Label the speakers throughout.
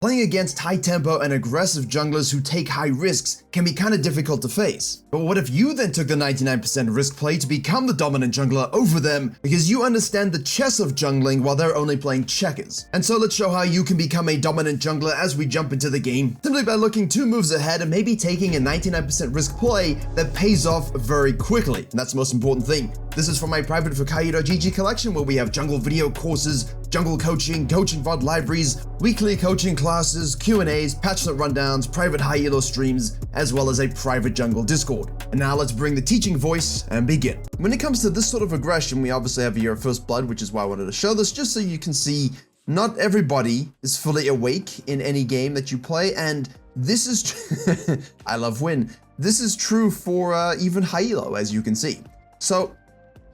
Speaker 1: Playing against high tempo and aggressive junglers who take high risks can be kinda difficult to face. But what if you then took the 99% risk play to become the dominant jungler over them because you understand the chess of jungling while they're only playing checkers? And so let's show how you can become a dominant jungler as we jump into the game, simply by looking 2 moves ahead and maybe taking a 99% risk play that pays off very quickly. And that's the most important thing. This is from my private Virkayu.gg collection where we have jungle video courses, jungle coaching, coaching VOD libraries, weekly coaching classes, Q&As, patch note rundowns, private high elo streams, as well as a private jungle Discord. And now let's bring the teaching voice and begin. When it comes to this sort of aggression, we obviously have here First Blood, which is why I wanted to show this, just so you can see not everybody is fully awake in any game that you play, and this is I love win. This is true for even high elo, as you can see. So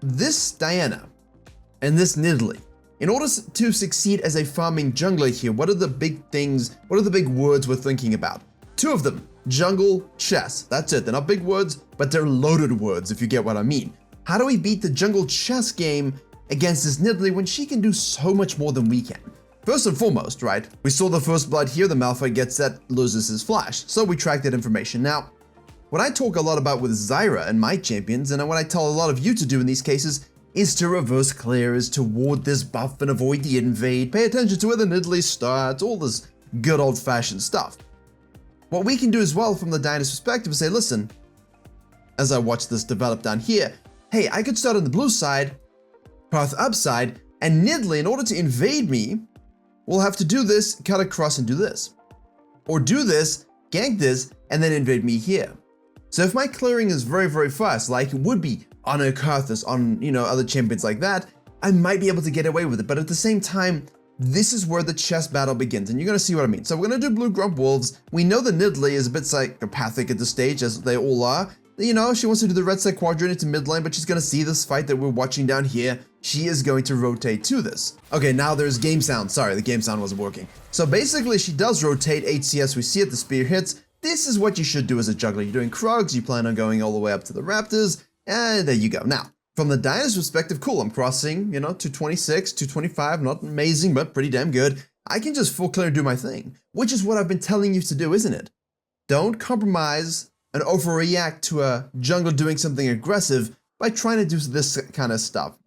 Speaker 1: this Diana and this Nidalee, in order to succeed as a farming jungler here, what are the big things, what are the big words we're thinking about? 2 of them, jungle, chess. That's it. They're not big words, but they're loaded words, if you get what I mean. How do we beat the jungle chess game against this Nidalee when she can do so much more than we can? First and foremost, right, we saw the First Blood here, the Malphite gets that, loses his flash. So we track that information. Now, what I talk a lot about with Zyra and my champions, and what I tell a lot of you to do in these cases, is to reverse clear, is to ward this buff and avoid the invade, pay attention to where the Nidalee starts, all this good old-fashioned stuff. What we can do as well from the Diana's perspective is say, listen, as I watch this develop down here, hey, I could start on the blue side, path upside, and Nidalee, in order to invade me, will have to do this, cut across and do this. Or do this, gank this, and then invade me here. So if my clearing is very, very fast, like it would be on Karthus, on, other champions like that, I might be able to get away with it. But at the same time, this is where the chess battle begins, and you're gonna see what I mean. So we're gonna do Blue Grump Wolves. We know the Nidalee is a bit psychopathic at this stage, as they all are. She wants to do the red side quadrant into mid lane, but she's gonna see this fight that we're watching down here. She is going to rotate to this. Okay, now there's game sound. Sorry, the game sound wasn't working. So basically, she does rotate HCS. We see it, the spear hits. This is what you should do as a juggler. You're doing Krugs, you plan on going all the way up to the Raptors, and there you go. Now, from the Diana's perspective, cool, I'm crossing, 226, 225, not amazing, but pretty damn good. I can just full clear and do my thing, which is what I've been telling you to do, isn't it? Don't compromise and overreact to a jungler doing something aggressive by trying to do this kind of stuff,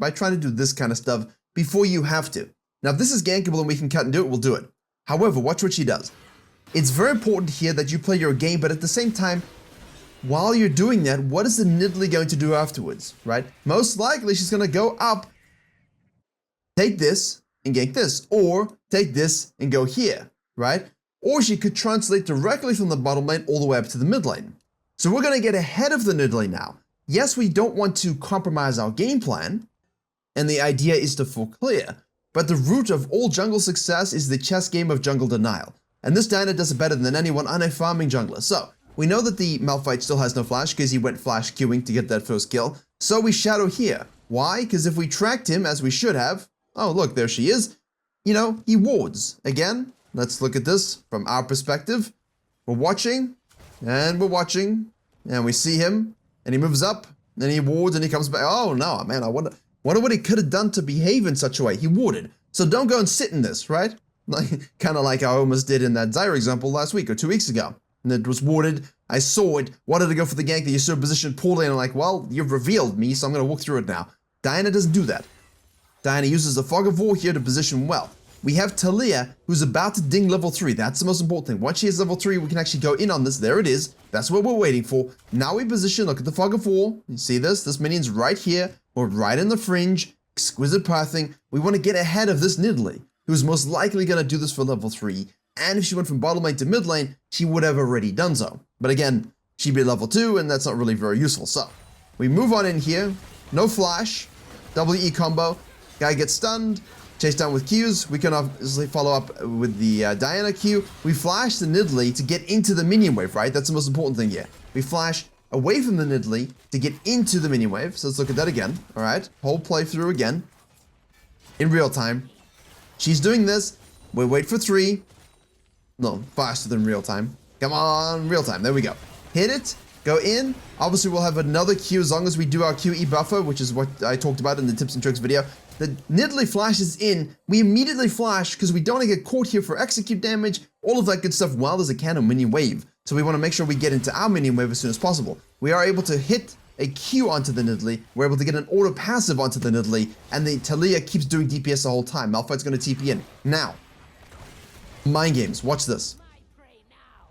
Speaker 1: before you have to. Now, if this is gankable and we can cut and do it, we'll do it. However, watch what she does. It's very important here that you play your game, but at the same time, while you're doing that, what is the Nidalee going to do afterwards, right? Most likely, she's going to go up, take this, and gank this, or take this and go here, right? Or she could translate directly from the bottom lane all the way up to the mid lane. So we're going to get ahead of the Nidalee now. Yes, we don't want to compromise our game plan, and the idea is to full clear, but the root of all jungle success is the chess game of jungle denial. And this Diana does it better than anyone on a farming jungler. So, we know that the Malphite still has no flash because he went flash queuing to get that first kill. So we shadow here. Why? Because if we tracked him, as we should have, oh look, there she is, he wards. Again, let's look at this from our perspective. We're watching, and we see him, and he moves up, and he wards, and he comes back. Oh no, man, I wonder what he could have done to behave in such a way. He warded. So don't go and sit in this, right? Kind of like I almost did in that Zyra example last week or 2 weeks ago. And it was warded, I saw it, wanted to go for the gank, the Assorted positioned poorly, and I'm like, well, you've revealed me, so I'm going to walk through it now. Diana doesn't do that. Diana uses the Fog of War here to position well. We have Talia, who's about to ding level 3. That's the most important thing. Once she has level 3, we can actually go in on this. There it is. That's what we're waiting for. Now we position, look at the Fog of War. You see this? This minion's right here. We're right in the fringe. Exquisite pathing. We want to get ahead of this Nidalee, who's most likely going to do this for level 3. And if she went from bottom lane to mid lane, she would have already done so. But again, she'd be level 2, and that's not really very useful. So, we move on in here. No flash. WE combo. Guy gets stunned. Chase down with Qs. We can obviously follow up with the Diana Q. We flash the Nidalee to get into the minion wave, right? That's the most important thing here. We flash away from the Nidalee to get into the minion wave. So let's look at that again. All right. Whole playthrough again. In real time. She's doing this. We wait for 3. No, faster than real time. Come on, real time. There we go. Hit it. Go in. Obviously, we'll have another Q as long as we do our QE buffer, which is what I talked about in the tips and tricks video. The Nidalee flashes in. We immediately flash because we don't want to get caught here for execute damage. all of that good stuff while there's a cannon minion wave. So we want to make sure we get into our minion wave as soon as possible. We are able to hit a Q onto the Nidalee, we're able to get an auto passive onto the Nidalee, and the Taliyah keeps doing DPS the whole time. Malphite's going to TP in. Now, mind games. Watch this.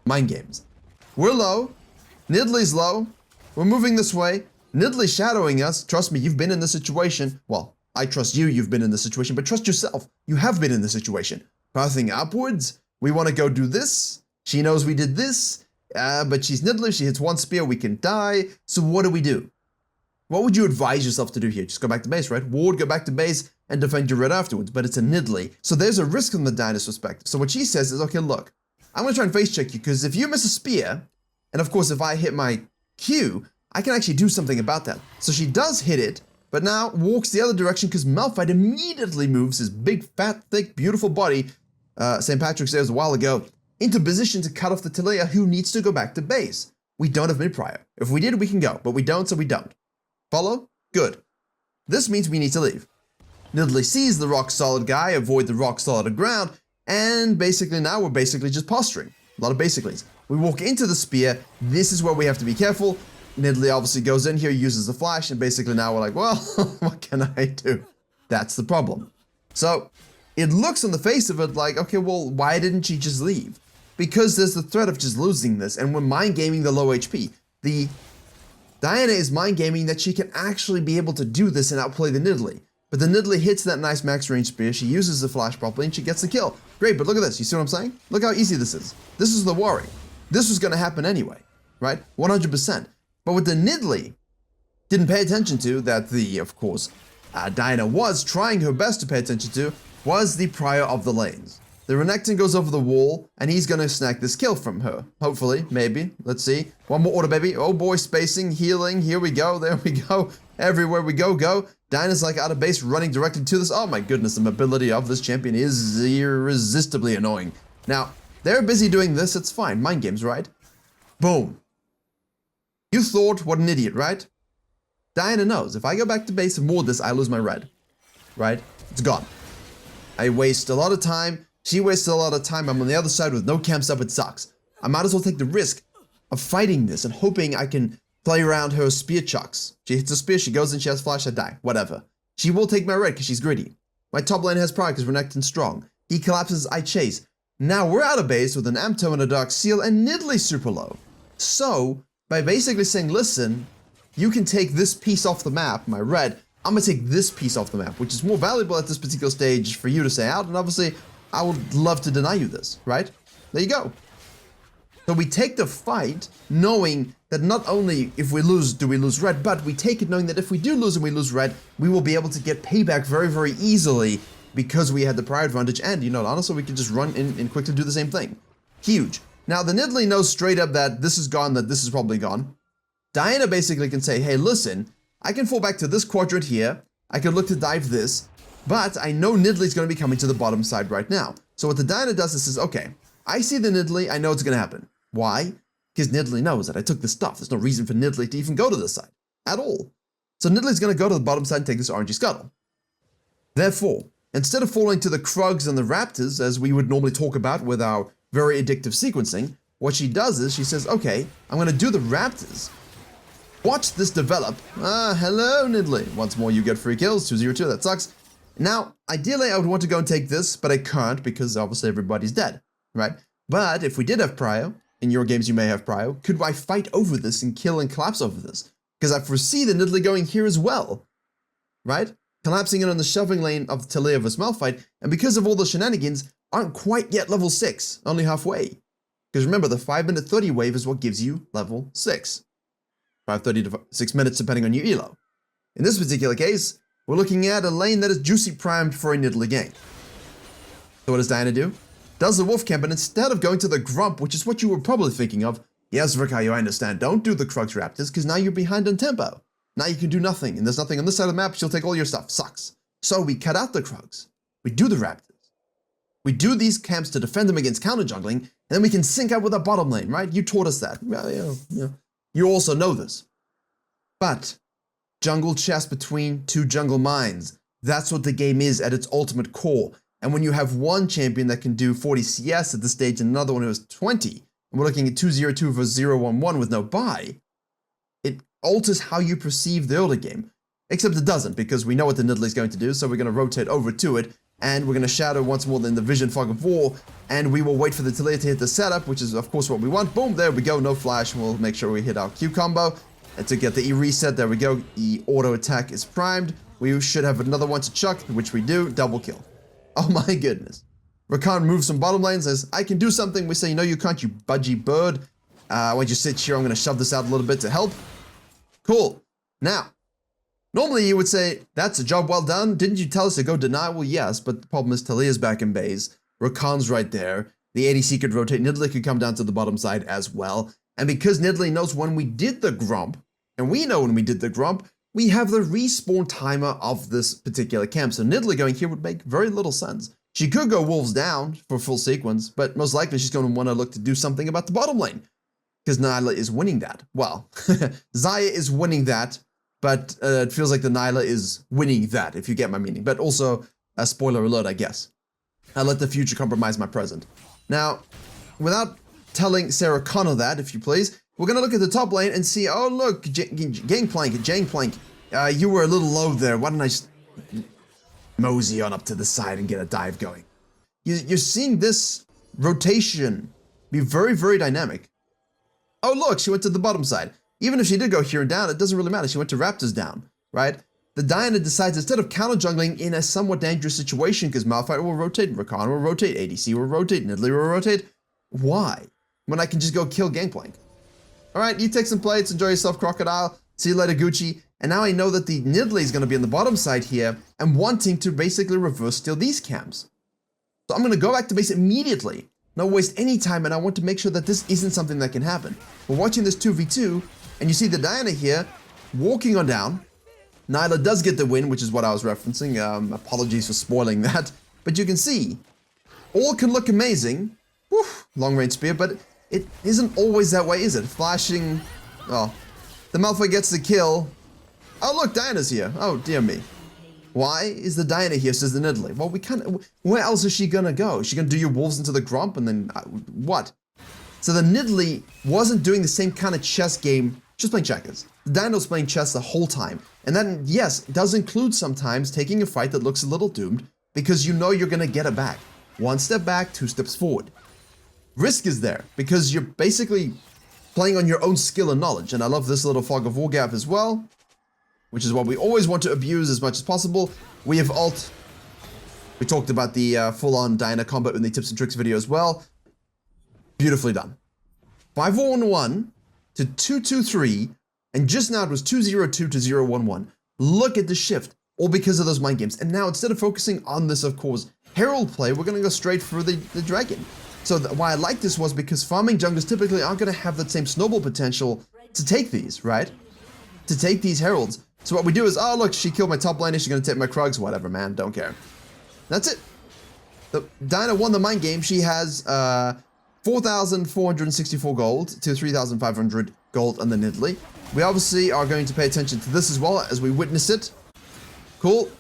Speaker 1: Mind games. We're low. Nidalee's low. We're moving this way. Nidalee shadowing us. Trust me, you've been in this situation. Well, I trust you, you've been in this situation, but trust yourself. You have been in this situation. Pathing upwards. We want to go do this. She knows we did this. But she's Nidalee. She hits one spear. We can die. So what do we do? What would you advise yourself to do here? Just go back to base, right? Ward, go back to base, and defend your red afterwards. But it's a Nidalee. So there's a risk from the Diana's perspective. So what she says is, okay, look, I'm going to try and face check you, because if you miss a spear, and of course if I hit my Q, I can actually do something about that. So she does hit it, but now walks the other direction because Malphite immediately moves his big, fat, thick, beautiful body, St. Patrick's Day a while ago, into position to cut off the Taliyah, who needs to go back to base. We don't have mid-prior. If we did, we can go, but we don't, so we don't. Follow? Good. This means we need to leave. Nidalee sees the rock-solid guy, avoid the rock-solid ground, and basically now we're basically just posturing. A lot of basicallys. We walk into the spear. This is where we have to be careful. Nidalee obviously goes in here, uses the flash, and basically now we're like, well, what can I do? That's the problem. So it looks on the face of it like, okay, well, why didn't she just leave? Because there's the threat of just losing this, and we're mind gaming the low HP. The Diana is mind gaming that she can actually be able to do this and outplay the Nidalee. But the Nidalee hits that nice max range spear, she uses the flash properly, and she gets the kill. Great, but look at this, you see what I'm saying? Look how easy this is. This is the worry. This was going to happen anyway, right? 100%. But what the Nidalee didn't pay attention to, that the, of course, Diana was trying her best to pay attention to, was the prior of the lanes. The Renekton goes over the wall, and he's going to snag this kill from her. Hopefully, maybe. Let's see. One more order, baby. Oh boy, spacing, healing. Here we go. There we go. Everywhere we go, go. Diana's like out of base, running directly to this. Oh my goodness, the mobility of this champion is irresistibly annoying. Now, they're busy doing this. It's fine. Mind games, right? Boom. You thought, what an idiot, right? Diana knows. If I go back to base and ward this, I lose my red. Right? It's gone. I waste a lot of time. She wasted a lot of time. I'm on the other side with no camps up. It sucks. I might as well take the risk of fighting this and hoping I can play around her spear chucks. She hits a spear, she goes in, she has flash, I die. Whatever. She will take my red because she's greedy. My top lane has prior because Renekton's strong. He collapses, I chase. Now we're out of base with an Amto and a Dark Seal and Nidalee super low. So, by basically saying, listen, you can take this piece off the map, my red, I'm going to take this piece off the map, which is more valuable at this particular stage for you to say out, and obviously, I would love to deny you this, right? There you go. So we take the fight knowing that not only if we lose, do we lose red, but we take it knowing that if we do lose and we lose red, we will be able to get payback very, very easily because we had the prior advantage, and, you know, honestly, we can just run in and quickly do the same thing. Huge. Now, the Nidalee knows straight up that this is gone, that this is probably gone. Diana basically can say, hey, listen, I can fall back to this quadrant here, I can look to dive this, but I know Nidalee's going to be coming to the bottom side right now. So what the Diana does is says, okay, I see the Nidalee, I know it's going to happen. Why? Because Nidalee knows that I took the stuff. There's no reason for Nidalee to even go to this side at all. So Nidalee's going to go to the bottom side and take this RNG scuttle. Therefore, instead of falling to the Krugs and the Raptors, as we would normally talk about with our very addictive sequencing, what she does is she says, okay, I'm going to do the Raptors. Watch this develop. Hello, Nidalee. Once more, you get free kills, 2-0-2, that sucks. Now, ideally, I would want to go and take this, but I can't because obviously everybody's dead, right? But if we did have prio, in your games you may have prio, could I fight over this and kill and collapse over this? Because I foresee the Nidalee going here as well, right? Collapsing in on the shoving lane of Taliyah vs Malphite, and because of all the shenanigans, aren't quite yet level 6, only halfway. Because remember, the 5-minute 30 wave is what gives you level 6. 5:30 to 6 minutes depending on your elo. In this particular case, we're looking at a lane that is juicy primed for a Nidalee gank. So what does Diana do? Does the wolf camp, and instead of going to the grump, which is what you were probably thinking of, yes, Virkayu, I understand, don't do the Krugs Raptors, because now you're behind on tempo. Now you can do nothing, and there's nothing on this side of the map, she'll take all your stuff. Sucks. So we cut out the Krugs. We do the Raptors. We do these camps to defend them against counter jungling, and then we can sync up with our bottom lane, right? You taught us that. Yeah. You also know this. But jungle chess between two jungle minds. That's what the game is at its ultimate core. And when you have one champion that can do 40 CS at this stage and another one who has 20, and we're looking at 202 versus 011 with no buy, it alters how you perceive the early game. Except it doesn't, because we know what the Nidalee is going to do, so we're going to rotate over to it, and we're going to shadow once more in the Vision Fog of War, and we will wait for the Taliyah to hit the setup, which is of course what we want. Boom, there we go, no flash, and we'll make sure we hit our Q combo. And to get the E reset, there we go, E auto attack is primed. We should have another one to chuck, which we do, double kill. Oh my goodness. Rakan moves from bottom lane, says, I can do something. We say, no you can't, you budgie bird. When you sit here, I'm going to shove this out a little bit to help. Cool. Now, normally you would say, that's a job well done. Didn't you tell us to go deny? Well, yes, but the problem is Taliyah's back in base. Rakan's right there. The ADC could rotate. Nidalee could come down to the bottom side as well. And because Nidalee knows when we did the Grump, and we know when we did the Grump, we have the respawn timer of this particular camp. So Nidalee going here would make very little sense. She could go Wolves down for full sequence, but most likely she's going to want to look to do something about the bottom lane. Because Nyla is winning that. Well, Xayah is winning that, but it feels like the Nyla is winning that, if you get my meaning. But also, a spoiler alert, I guess. I let the future compromise my present. Now, without telling Sarah Connor that, if you please, we're going to look at the top lane and see, oh look, Gangplank, you were a little low there. Why don't I just mosey on up to the side and get a dive going? You're seeing this rotation be very, very dynamic. Oh look, she went to the bottom side. Even if she did go here and down, it doesn't really matter. She went to Raptors down, right? The Diana decides instead of counter jungling in a somewhat dangerous situation, because Malphite will rotate, Rakan will rotate, ADC will rotate, Nidalee will rotate. Why? When I can just go kill Gangplank. Alright, you take some plates, enjoy yourself, Crocodile. See you later, Gucci. And now I know that the Nidalee is going to be on the bottom side here and wanting to basically reverse steal these camps. So I'm going to go back to base immediately. Not waste any time, and I want to make sure that this isn't something that can happen. We're watching this 2v2, and you see the Diana here walking on down. Nyla does get the win, which is what I was referencing. Apologies for spoiling that. But you can see, all can look amazing. Whew, long range spear, but it isn't always that way, is it? Flashing, oh, the Malphite gets the kill. Oh look, Diana's here. Oh dear me. Why is the Diana here, says the Nidalee? Well, we can't, where else is she gonna go? Is she gonna do your wolves into the Grump and then, what? So the Nidalee wasn't doing the same kind of chess game, just playing checkers. The Diana was playing chess the whole time. And that, yes, does include sometimes taking a fight that looks a little doomed because you know you're gonna get it back. One step back, two steps forward. Risk is there because you're basically playing on your own skill and knowledge. And I love this little Fog of War gap as well, which is what we always want to abuse as much as possible. We have ult. We talked about the full-on Diana combo in the tips and tricks video as well. Beautifully done. 5-1-1 to 2-2-3, and just now it was 2-0-2 to 0-1-1. Look at the shift, all because of those mind games. And now instead of focusing on this, of course, Herald play, we're going to go straight for the dragon. So why I like this was because farming junglers typically aren't going to have that same snowball potential to take these, right? To take these heralds. So what we do is, oh look, she killed my top laner, she's going to take my Krugs, whatever, man, don't care. That's it. The Diana won the mind game. She has 4,464 gold to 3,500 gold on the Nidalee. We obviously are going to pay attention to this as well as we witness it. Cool.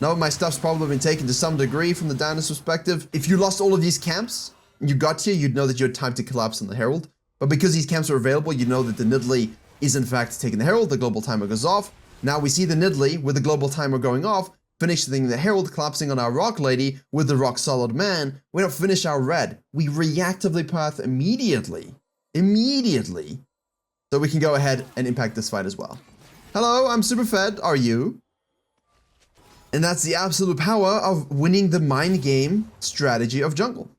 Speaker 1: No, my stuff's probably been taken to some degree from the Diana's perspective. If you lost all of these camps, and you got here, you'd know that you had time to collapse on the Herald. But because these camps are available, you know that the Nidalee is in fact taking the Herald, the global timer goes off. Now we see the Nidalee with the global timer going off, finishing the Herald, collapsing on our Rock Lady with the Rock Solid Man. We don't finish our red. We reactively path immediately. Immediately. So we can go ahead and impact this fight as well. Hello, I'm super fed. Are you? And that's the absolute power of winning the mind game strategy of jungle.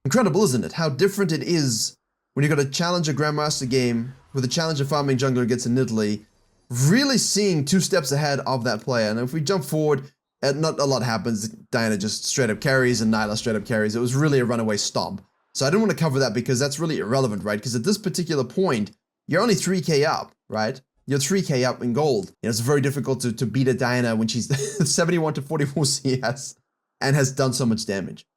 Speaker 1: Incredible, isn't it? How different it is when you got a challenger Grandmaster game with a challenger farming jungler against a Nidalee, really seeing two steps ahead of that player. And if we jump forward, not a lot happens. Diana just straight up carries and Nyla straight up carries. It was really a runaway stomp. So I didn't want to cover that because that's really irrelevant, right? Because at this particular point, you're only 3k up, right? You're 3k up in gold. You know, it's very difficult to beat a Diana when she's 71 to 44 CS and has done so much damage.